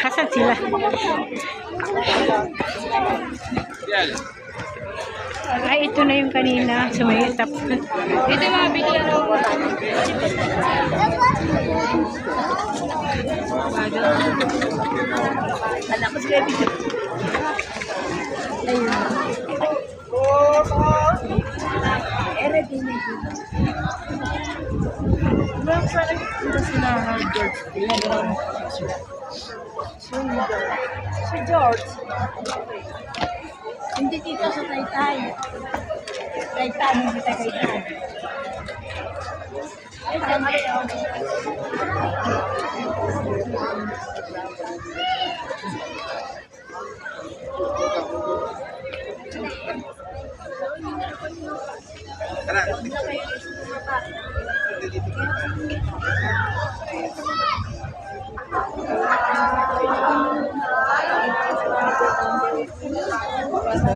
Hasan sila. Ay, ito na yung kanina. Sumayitap. Ito yung mga bigyan ng alam ko sila bigyan. Ayun. Meron sana kita sila George. Si George. Hindi dito sa Taytay. Taytay, hindi Taytay. Ay, tama rin. Tara.